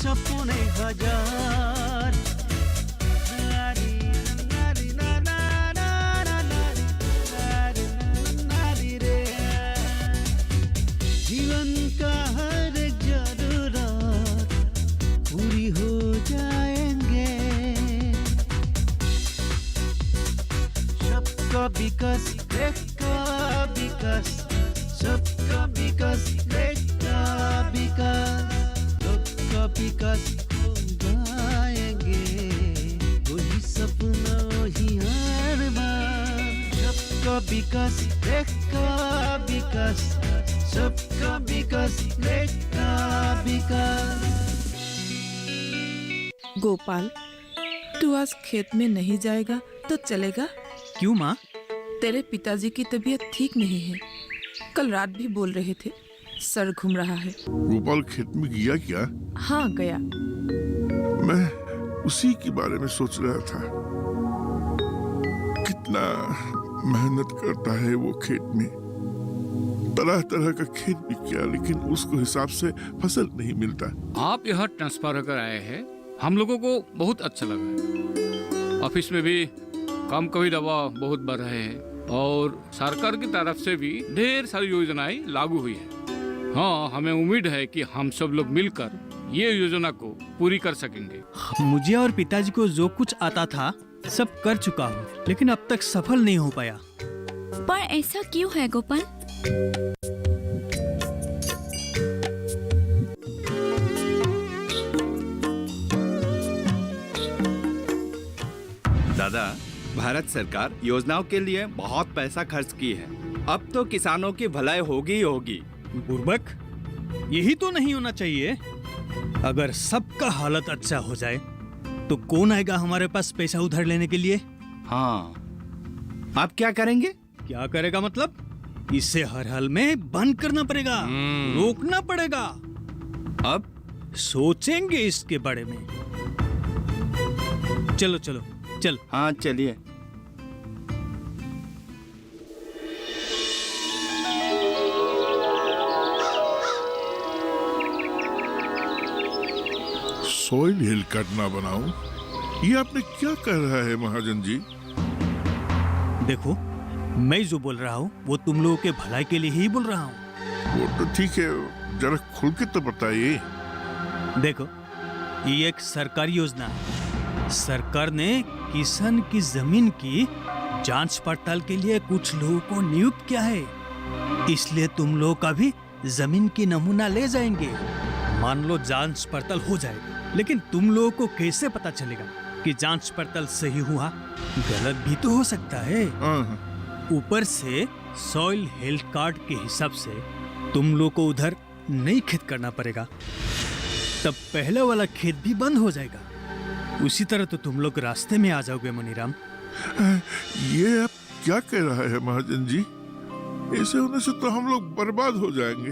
सपने हजार। जीवन का हर एक जरूरत पूरी हो जाएंगे। सबका विकास देखा विकास, सबका विकास देखा विकास, सबका विकास हो जाएंगे। वही सपना वही अरमान। सबका विकास देखा विकास, सबका विकास देखा विकास। गोपाल, तू आज खेत में नहीं जाएगा तो चलेगा? क्यों माँ? तेरे पिताजी की तबीयत ठीक नहीं है। कल रात भी बोल रहे थे सर घूम रहा है। गोपाल खेत में गया क्या? हाँ गया। मैं उसी के बारे में सोच रहा था। कितना मेहनत करता है वो खेत में, तरह तरह का खेत भी किया, लेकिन उसको हिसाब से फसल नहीं मिलता। आप यहाँ ट्रांसफर होकर आए हैं, हम लोगों को बहुत अच्छा लगा है। ऑफिस में भी काम का भी दबाव बहुत बढ़ रहे हैं और सरकार की तरफ से भी ढेर सारी योजनाएं लागू हुई है। हाँ, हमें उम्मीद है कि हम सब लोग मिलकर ये योजना को पूरी कर सकेंगे। मुझे और पिताजी को जो कुछ आता था सब कर चुका हूँ, लेकिन अब तक सफल नहीं हो पाया। पर ऐसा क्यों है गोपाल? दादा, भारत सरकार योजनाओं के लिए बहुत पैसा खर्च की है। अब तो किसानों की भलाई होगी ही होगी। बुर्बक, यही तो नहीं होना चाहिए। अगर सबका हालत अच्छा हो जाए तो कौन आएगा हमारे पास पैसा उधार लेने के लिए? हाँ, आप क्या करेंगे? क्या करेगा मतलब? इसे हर हाल में बंद करना पड़ेगा, रोकना पड़ेगा। अब सोचेंगे इसके बारे में। चलो चलो चल। हाँ चलिए। सॉइल हेल्थ कार्ड ना बनाऊं, ये आपने क्या कह रहा है महाजन जी? देखो, मैं जो बोल रहा हूँ वो तुम लोगों के भलाई के लिए ही बोल रहा हूँ। वो तो ठीक है, जरा खुल के तो बताइए। देखो, ये एक सरकारी योजना है। सरकार ने किसान की जमीन की जांच पड़ताल के लिए कुछ लोगों को नियुक्त किया है। इसलिए तुम लोग का भी जमीन की नमूना ले जाएंगे। मान लो जांच पड़ताल हो जाएगा, लेकिन तुम लोगों को कैसे पता चलेगा कि जांच पड़ताल सही हुआ? गलत भी तो हो सकता है। ऊपर से सॉइल हेल्थ कार्ड के हिसाब से तुम लोग को उधर नई खेत करना पड़ेगा, तब पहले वाला खेत भी बंद हो जाएगा। उसी तरह तो तुम लोग रास्ते में आ जाओगे मनीराम। ये आप क्या कह रहा है महाजन जी? ऐसे होने से तो हम लोग बर्बाद हो जाएंगे।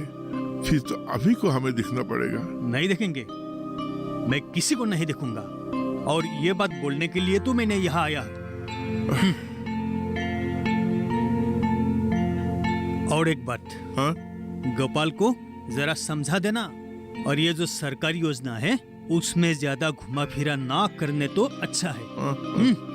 फिर तो अभी को हमें दिखना पड़ेगा। नहीं देखेंगे, मैं किसी को नहीं देखूंगा। और ये बात बोलने के लिए तो मैंने यहाँ आया। और एक बात, हाँ? गोपाल को जरा समझा देना। और ये जो सरकारी योजना है उसमें ज्यादा घुमा फिरा ना करने तो अच्छा है।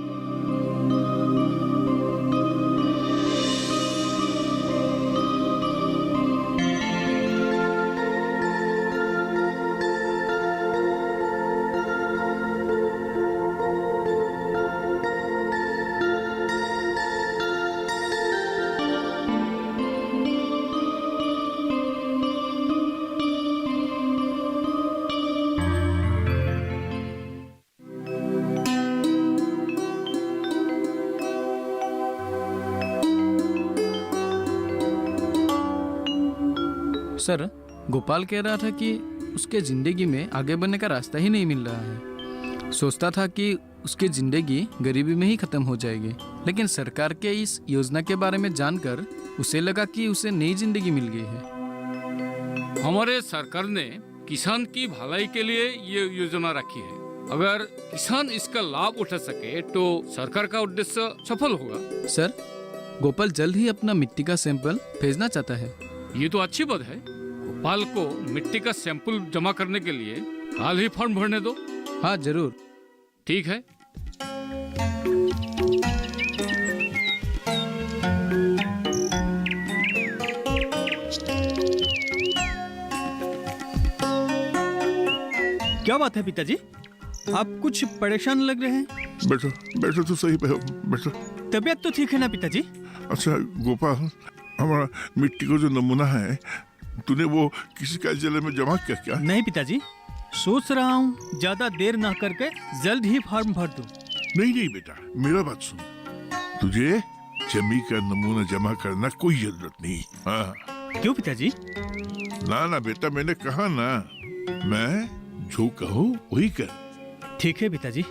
सर, गोपाल कह रहा था कि उसके जिंदगी में आगे बढ़ने का रास्ता ही नहीं मिल रहा है। सोचता था कि उसकी जिंदगी गरीबी में ही खत्म हो जाएगी, लेकिन सरकार के इस योजना के बारे में जानकर उसे लगा कि उसे नई जिंदगी मिल गई है। हमारे सरकार ने किसान की भलाई के लिए ये योजना रखी है। अगर किसान इसका लाभ उठा सके तो सरकार का उद्देश्य सफल होगा। सर, गोपाल जल्द ही अपना मिट्टी का सैंपल भेजना चाहता है। ये तो अच्छी बात है। गोपाल को मिट्टी का सैंपल जमा करने के लिए हाल ही फॉर्म भरने दो। हाँ जरूर। ठीक है। क्या बात है पिताजी, आप कुछ परेशान लग रहे हैं? बैठो बैठो तो सही, बैठो। तबीयत तो ठीक है ना पिताजी? अच्छा गोपाल, हमारा मिट्टी को जो नमूना है तूने वो किसी कार्यालय में जमा किया क्या? नहीं पिताजी, सोच रहा हूँ ज्यादा देर ना करके जल्द ही फॉर्म भर दूं। नहीं नहीं बेटा, मेरा बात सुन, तुझे जमी का नमूना जमा करना कोई जरूरत नहीं। हाँ। क्यों पिताजी? ना बेटा, मैंने कहा ना, मैं जो कहूँ वही कर। ठीक है पिताजी,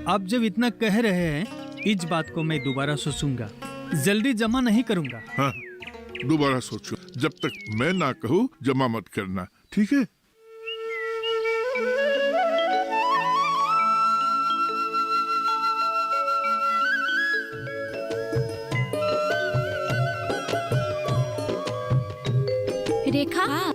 आप जब इतना कह रहे हैं इस बात को मैं दोबारा सोचूंगा, जल्दी जमा नहीं करूंगा। हाँ, दोबारा सोचो, जब तक मैं ना कहूँ जमा मत करना, ठीक है? रेखा,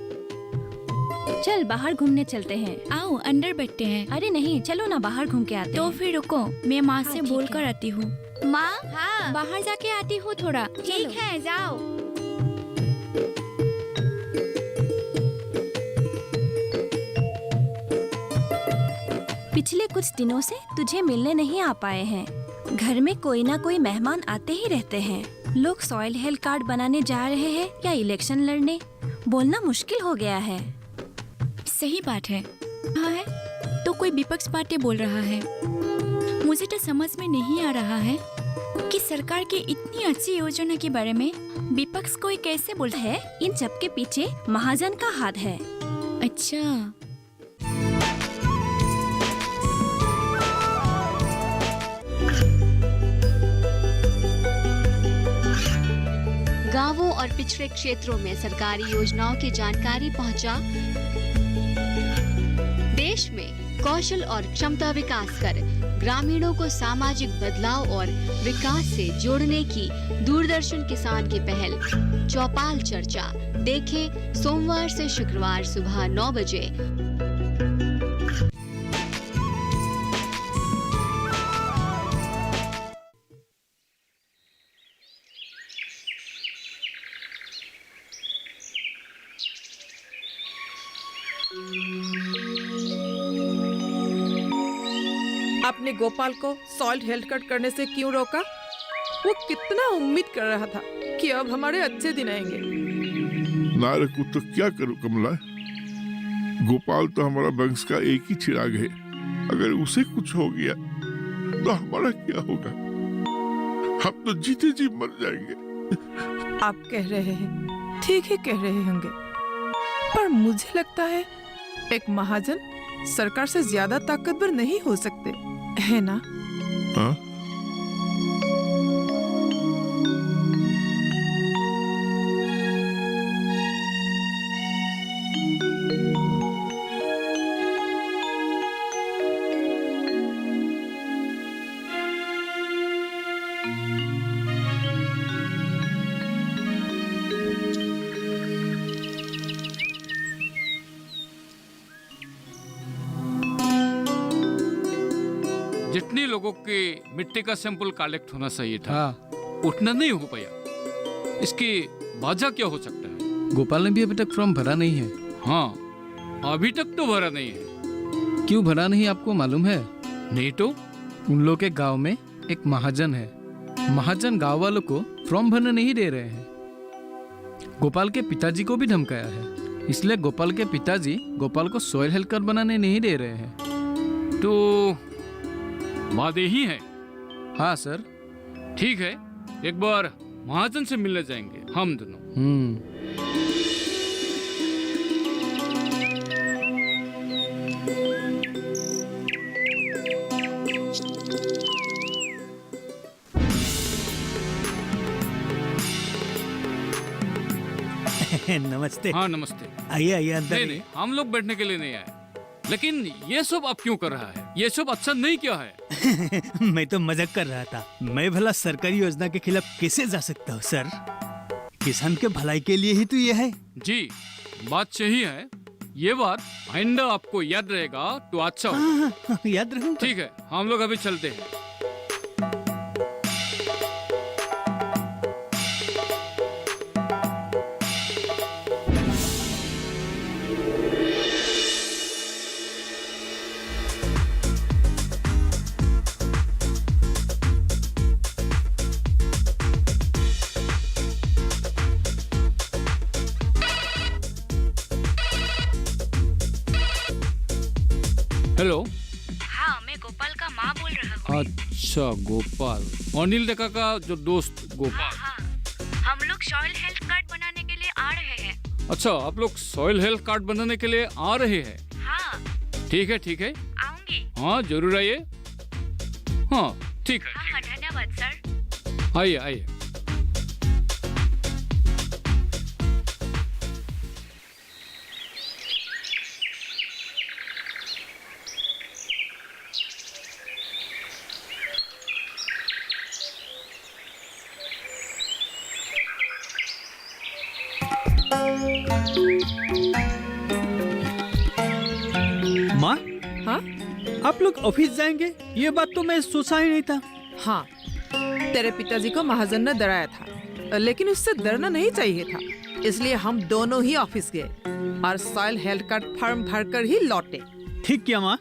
चल बाहर घूमने चलते हैं। आओ अंदर बैठते हैं। अरे नहीं, चलो ना बाहर घूम के आते तो हैं। फिर रुको, मैं माँ से ठीक बोल है। कर आती हूँ। माँ, हाँ। बाहर जाके आती हूँ थोड़ा। ठीक है, जाओ। पिछले कुछ दिनों से तुझे मिलने नहीं आ पाए हैं। घर में कोई ना कोई मेहमान आते ही रहते हैं। लोग सॉइल हेल्थ कार्ड बनाने जा रहे हैं या इलेक्शन लड़ने, बोलना मुश्किल हो गया है। सही बात है। हाँ है तो कोई विपक्ष पार्टी बोल रहा है। मुझे तो समझ में नहीं आ रहा है कि सरकार की इतनी अच्छी योजना के बारे में विपक्ष कोई कैसे बोलता है। इन सब के पीछे महाजन का हाथ है। अच्छा, गांवों और पिछड़े क्षेत्रों में सरकारी योजनाओं की जानकारी पहुंचा। देश में कौशल और क्षमता विकास कर ग्रामीणों को सामाजिक बदलाव और विकास से जोड़ने की दूरदर्शन किसान की पहल चौपाल चर्चा देखें सोमवार से शुक्रवार सुबह 9 बजे। आपने गोपाल को सॉइल हेल्थ कार्ड करने से क्यों रोका? वो कितना उम्मीद कर रहा था कि अब हमारे अच्छे दिन आएंगे। ना रखूं तो क्या करूं कमला? गोपाल तो हमारा वंश का एक ही चिराग है। अगर उसे कुछ हो गया तो हमारा क्या होगा? हम तो जीते जी मर जाएंगे। आप कह रहे हैं, ठीक ही कह रहे होंगे, पर मुझे लगता है एक महाजन सरकार से ज्यादा ताकतवर नहीं हो सकते, है ना? हाँ? जितनी लोगों के मिट्टी का सैंपल कलेक्ट होना चाहिए था, हाँ, उतना नहीं हो पाया। इसकी वजह क्या हो सकता है? गोपाल ने भी अभी तक फॉर्म भरा नहीं है। हाँ, अभी तक तो भरा नहीं है। क्यों भरा नहीं आपको मालूम है? नहीं तो? उन लोग के गांव में एक महाजन है। महाजन गांव वालों को फॉर्म भरने नहीं दे रहे हैं। गोपाल के पिताजी को भी धमकाया है, इसलिए गोपाल के पिताजी गोपाल को सॉइल हेल्थ कार्ड बनाने नहीं दे रहे हैं। तो बात यही है। हाँ सर। ठीक है, एक बार महाजन से मिलने जाएंगे हम दोनों। नमस्ते। हाँ नमस्ते। आइए आइए अंदर। नहीं नहीं, हम लोग बैठने के लिए नहीं आए। लेकिन ये सब अब क्यों कर रहा है? ये सब अच्छा नहीं क्या है? मैं तो मजाक कर रहा था। मैं भला सरकारी योजना के खिलाफ कैसे जा सकता हूँ सर? किसान के भलाई के लिए ही तो ये है। जी बात सही है, ये बात आइंदा आपको याद रहेगा तो अच्छा हो। हाँ, याद रखूंगा। ठीक है, हम लोग अभी चलते हैं। हेलो। हाँ, मैं गोपाल का माँ बोल रहा हूँ। अच्छा, गोपाल, अनिल डेका का जो दोस्त गोपाल। हाँ, हम लोग सॉइल हेल्थ कार्ड बनाने के लिए आ रहे हैं। अच्छा, आप लोग सॉइल हेल्थ कार्ड बनाने के लिए आ रहे हैं? हाँ। ठीक है, ठीक है, आऊंगी। हाँ जरूर आइए। हाँ ठीक है। हाँ, धन्यवाद सर। आइए आइए। माँ, हाँ आप लोग ऑफिस जाएंगे? ये बात तो मैं सोचा ही नहीं था। हाँ, तेरे पिताजी को महाजन ने डराया था, लेकिन उससे डरना नहीं चाहिए था। इसलिए हम दोनों ही ऑफिस गए और सॉइल हेल्थ कार्ड फॉर्म भरकर ही लौटे। ठीक किया माँ।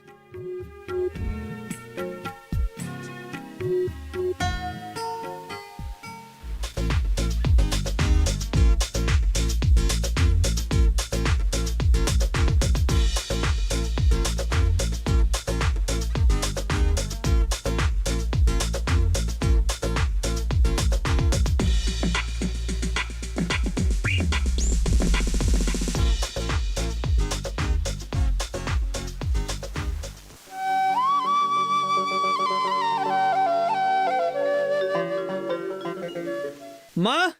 माँ,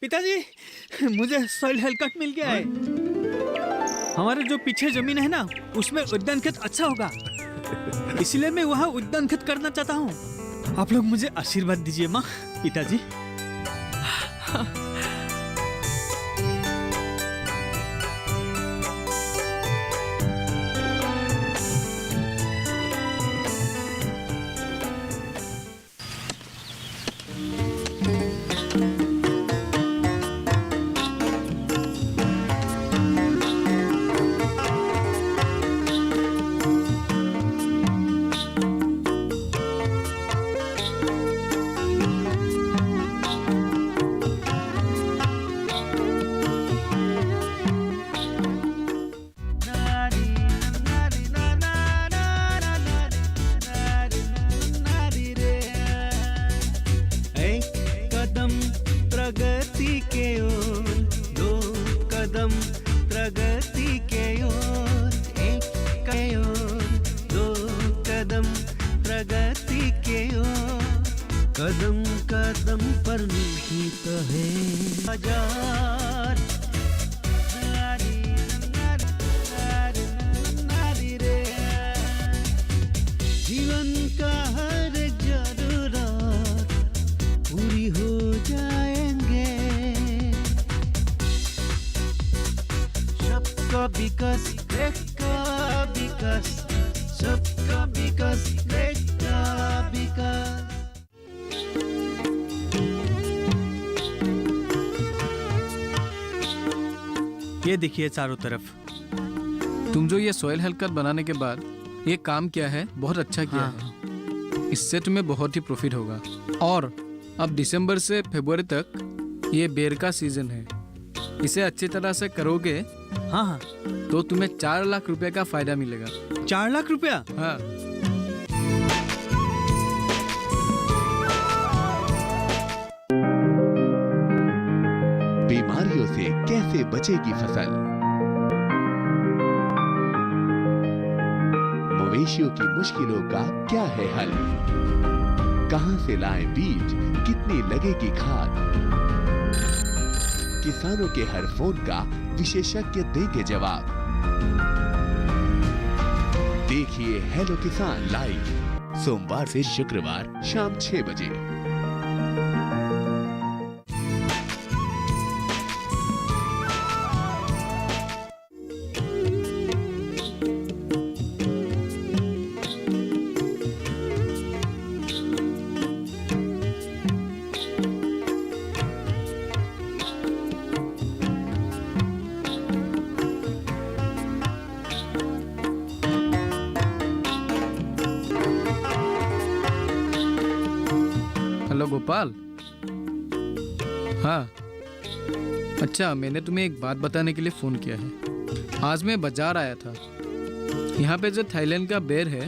पिताजी, मुझे सॉइल हेल्थ कार्ड मिल गया है। हमारे जो पीछे जमीन है ना, उसमें उद्यान खेत अच्छा होगा, इसलिए मैं वहाँ उद्यान खेत करना चाहता हूँ। आप लोग मुझे आशीर्वाद दीजिए माँ, पिताजी। कदम कदम पर निहित है हजार। जीवन का हर एक जरूरत पूरी हो जाएंगे। सबका विकास देखा विकास, सबका विकास देखा विकास। ये देखिए चारों तरफ। तुम जो ये सॉइल हेल्थ कार्ड बनाने के बाद ये काम किया है, बहुत अच्छा किया है। इससे तुम्हें बहुत ही प्रॉफिट होगा। और अब दिसंबर से फरवरी तक ये बेर का सीजन है। इसे अच्छी तरह से करोगे हाँ, तो तुम्हें 4 लाख रुपए का फायदा मिलेगा। 4 लाख रुपया? हाँ। बीमारियों से कैसे बचेगी फसल? मवेशियों की मुश्किलों का क्या है हल? कहां से लाएं बीज, कितनी लगेगी खाद? किसानों के हर फोन का विशेषज्ञ देंगे जवाब। देखिए हेलो किसान लाइव सोमवार से शुक्रवार शाम 6 बजे। हेलो गोपाल। हाँ, अच्छा, मैंने तुम्हें एक बात बताने के लिए फ़ोन किया है। आज मैं बाजार आया था। यहाँ पे जो थाईलैंड का बेर है,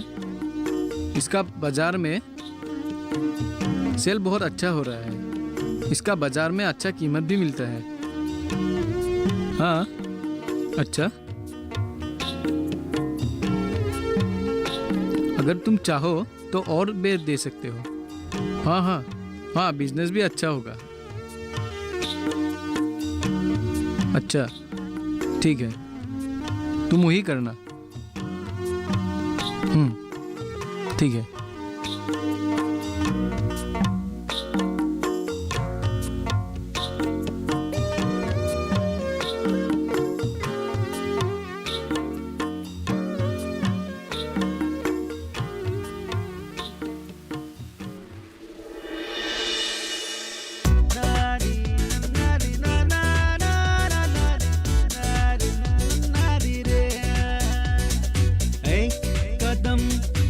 इसका बाजार में सेल बहुत अच्छा हो रहा है। इसका बाजार में अच्छा कीमत भी मिलता है। हाँ, अच्छा, अगर तुम चाहो तो और बेर दे सकते हो। हाँ हाँ हाँ, बिजनेस भी अच्छा होगा। अच्छा, ठीक है, तुम वही करना। ठीक है।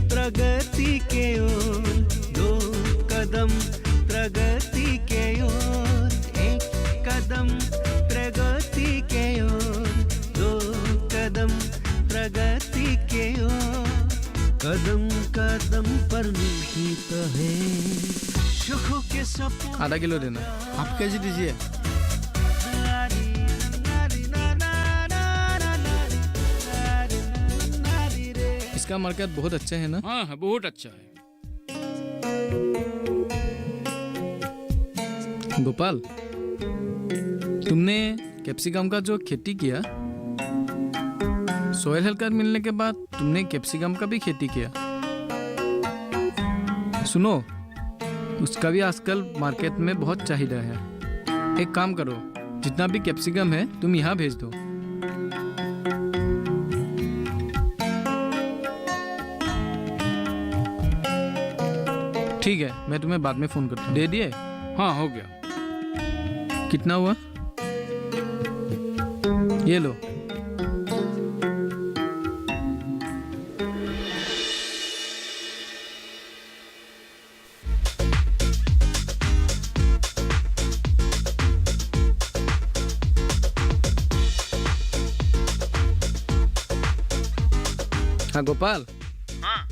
प्रगति के ओर, दो कदम प्रगति के ओर, एक कदम प्रगति के ओर, दो कदम प्रगति के ओर, कदम कदम पर निहित है सुखों के सपने। आधा किलो देना। आप कैसे दीजिए? इसका मार्केट बहुत अच्छा है ना? हाँ हाँ, बहुत अच्छा है। गोपाल, तुमने कैप्सिकम का जो खेती किया, सॉइल हेल्थ कार्ड मिलने के बाद तुमने कैप्सिकम का भी खेती किया। सुनो, उसका भी आजकल मार्केट में बहुत चाहिदा है। एक काम करो, जितना भी कैप्सिकम है तुम यहाँ भेज दो। ठीक है, मैं तुम्हें बाद में फोन करता हूँ। दे दिए? हाँ, हो गया। कितना हुआ? ये लो। हाँ गोपाल। हाँ,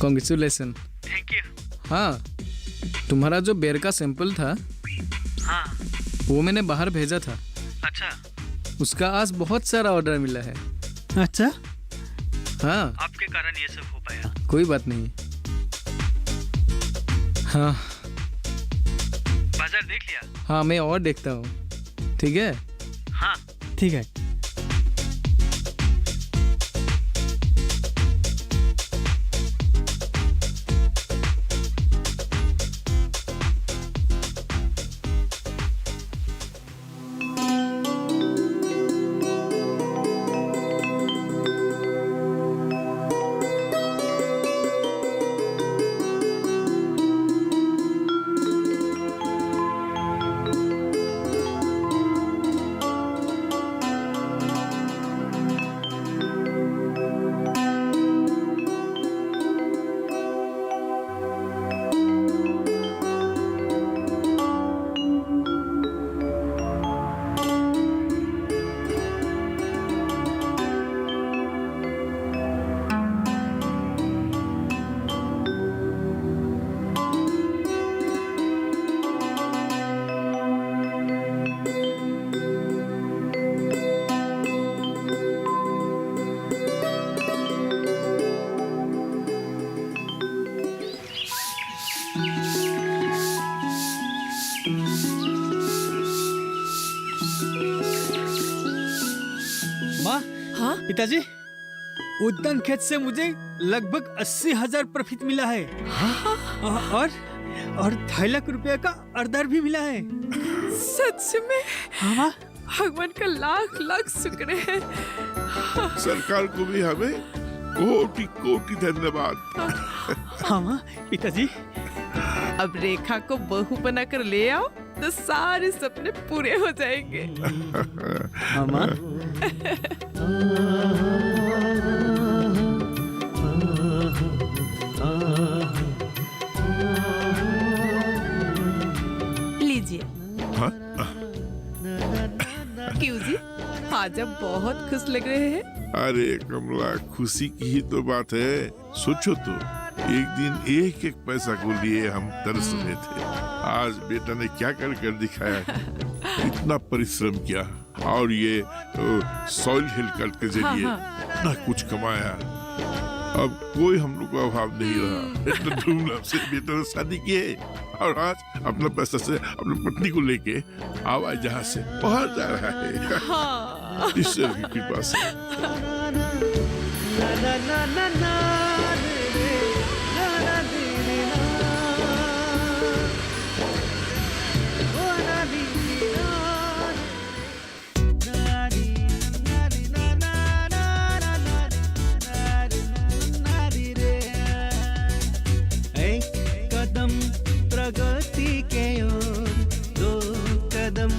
कॉन्ग्रेचुलेसन। Thank you. हाँ, तुम्हारा जो बेर का सैंपल था, हाँ, वो मैंने बाहर भेजा था। अच्छा। उसका आज बहुत सारा ऑर्डर मिला है। अच्छा, हाँ, आपके कारण ये सब हो पाया। कोई बात नहीं। हाँ बाजार देख लिया? हाँ, मैं और देखता हूँ। ठीक है? हाँ, ठीक है। माँ, हाँ? पिताजी, उद्यान खेत से मुझे लगभग 80,000 प्रॉफिट मिला है। और 2.5 लाख रुपए का ऑर्डर भी मिला है। सच में? हाँ माँ। भगवान का लाख लाख शुक्र है। सरकार को भी हमें कोटि कोटि धन्यवाद। हाँ माँ, पिताजी। अब रेखा को बहू बनाकर ले आओ तो सारे सपने पूरे हो जाएंगे। हाँ माँ। आज आप बहुत खुश लग रहे हैं। अरे कमला, खुशी की ही तो बात है। सोचो तो, एक दिन एक एक पैसा को लिए हम तरस रहे थे। आज बेटा ने क्या कर कर दिखाया है। इतना परिश्रम किया और ये सॉइल हेल्थ कार्ड के जरिए इतना कुछ कमाया। अब कोई हम लोग का अभाव नहीं रहा। इतना धूमधाम से बेटा ने शादी की है और आज अपना पैसा से अपनी पत्नी को लेके हवाई जहाज से बाहर जा रहा है। ईश्वर की कृपा से। एक कदम प्रगति के ओर, दो कदम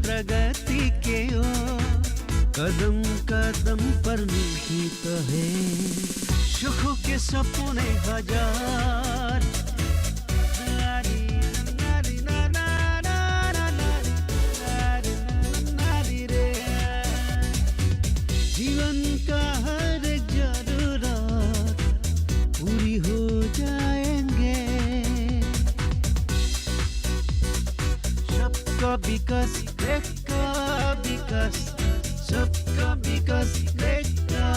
प्रगति के ओर, कदम कदम पर निहित है सुखों के सपने हजार। जीवन का हर एक जरूरत पूरी हो जाएंगे। सबका विकास, देखा विकास, सबका विकास, देखा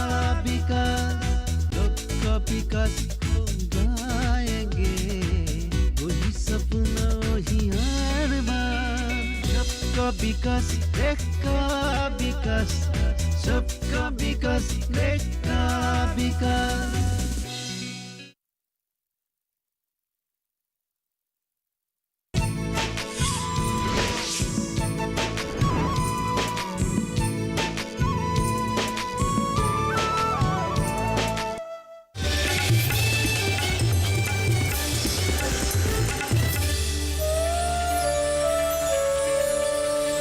विकास, सबका विकास हो जाएंगे। वही सपना वही हर बार। सबका विकास, देखा विकास, सबका विकास, देखा विकास।